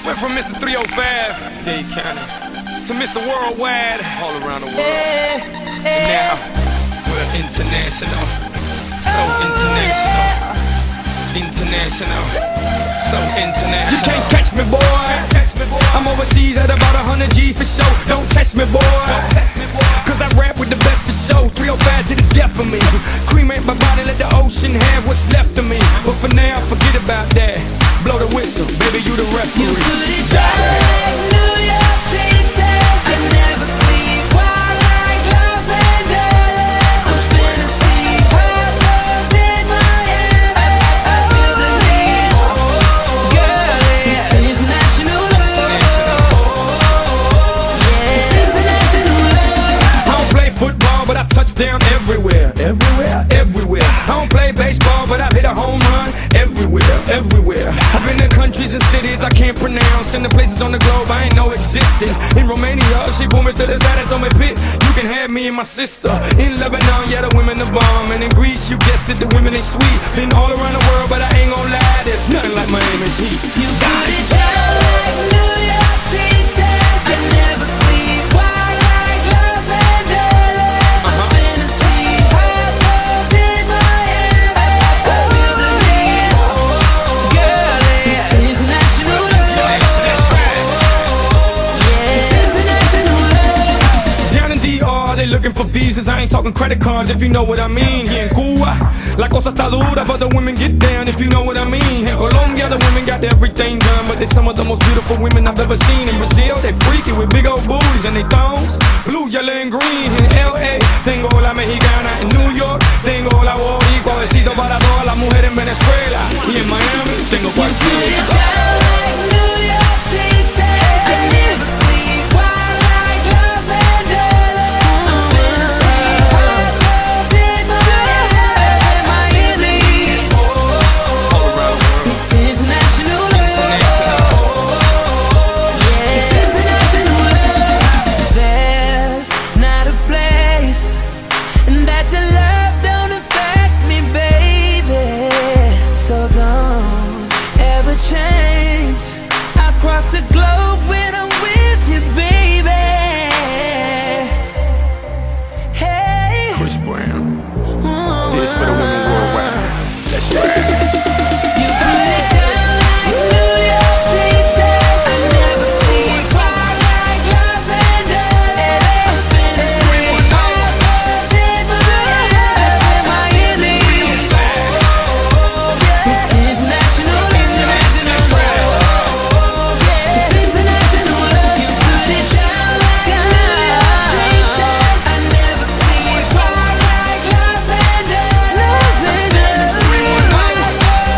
Went from Mr. 305, Dade County, to Mr. Worldwide, all around the world. And now, we're international, so international. International, so international. You can't catch me, boy. I'm overseas at about 100 G for show. Don't test me, boy. Cause I rap with the best for show. 305 to the death of me. Cremate my body, let the ocean have what's left of me. But for now, forget about that. Blow the whistle, baby, you the referee. You put it down like New York City. I never sleep while like Los Angeles. I'm spinning sea hot love in my head. I feel the need, girl. It's international love. It's international love. I don't play football, but I've touched down everywhere. Everywhere. I don't play baseball, but I've hit a home run everywhere. I've been to countries and cities I can't pronounce, and the places on the globe I ain't know existed. In Romania, she pulled me to the side and told me, Pit, you can have me and my sister. In Lebanon, yeah, the women the bomb. And in Greece, you guessed it, the women they sweet. Been all around the world, but I ain't gon' lie, there's nothing like Miami's heat. You put it down like New York City. I never sleep while like Los Angeles. I'm spinning sea hot love in my head. I feel the need, girl. It's international love. It's international love. Down in DR, they looking for visas. I ain't talking credit cards, if you know what I mean. Here in Cuba, la cosa está dura, but the women get down, if you know what I mean. In Colombia, the women got everything done, but they some of the most beautiful women I've ever seen. In Brazil, they freaky with big old booties and they thongs, blue, yellow, and green. In LA, tengo la mexicana. In New York, tengo la boricua. Besito para todas las mujeres en Venezuela. Y en Miami, tengo Put it cualquiera. down like New York City. I never sleep while like Los Angeles. I'm spinning sea hot love in my Miami. All around the world. It's international love. It's international love. There's not a place that your love don't affect me, baby. So don't ever change. I cross the globe when I'm with you, baby. Hey, Chris Brown, this for the women worldwide. Let's ride. you put it down like New York City. I never sleep while like Los Angeles. I'm spinning sea hot love in Miami. It's international love. It's international love. You put it down like New York City. I never sleep while like Los Angeles. I'm spinning sea hot love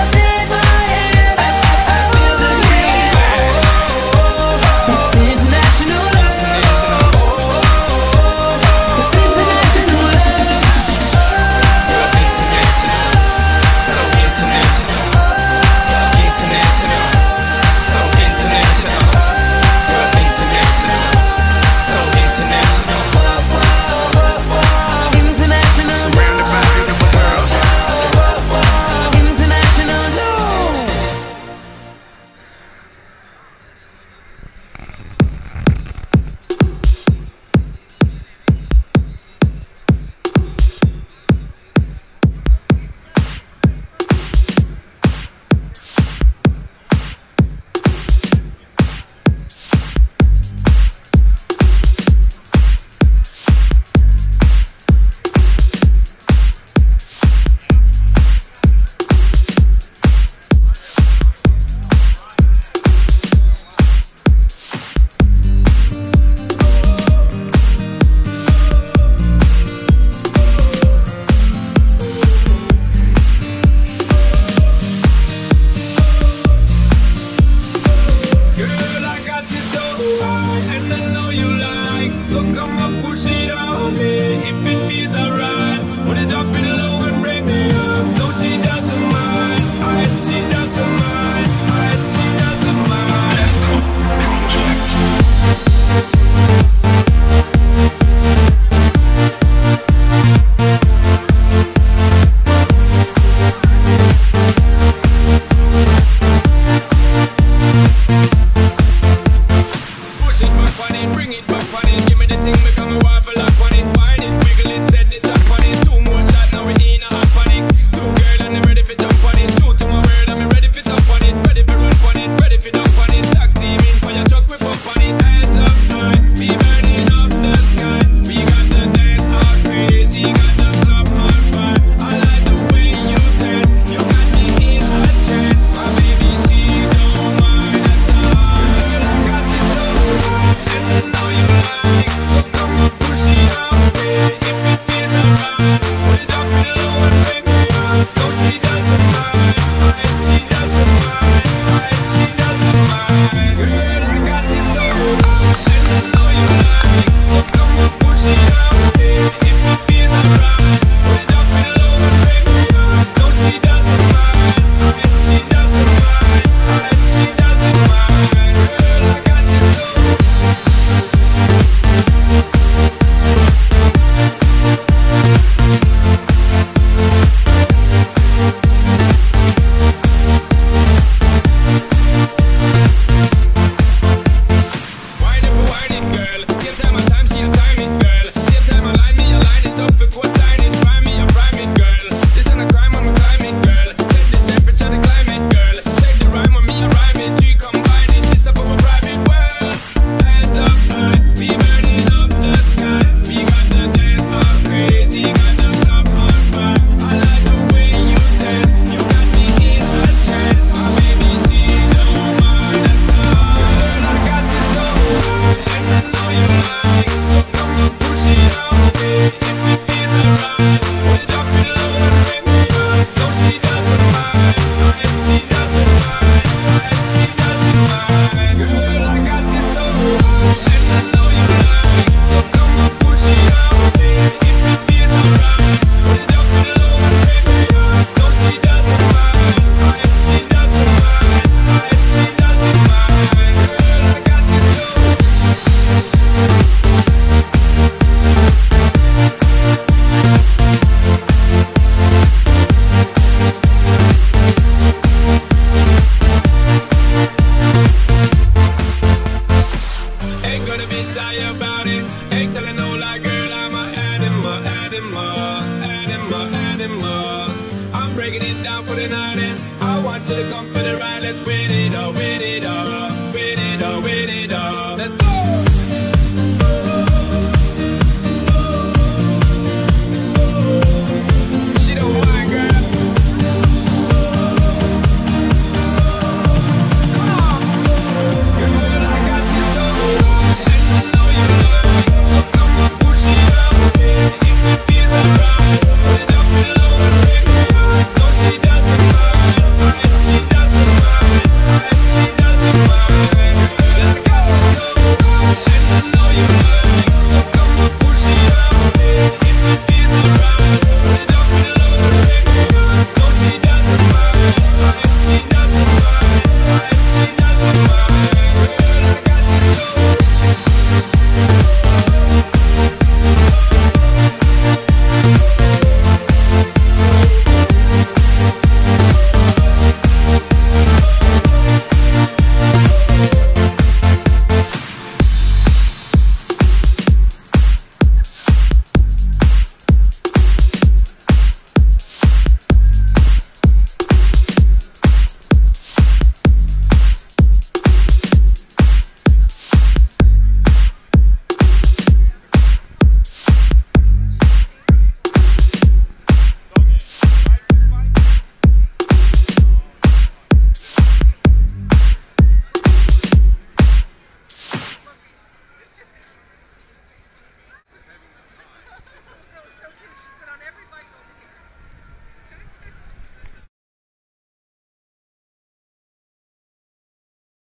breaking it down for the night, and I want you to come for the ride. Let's win it all.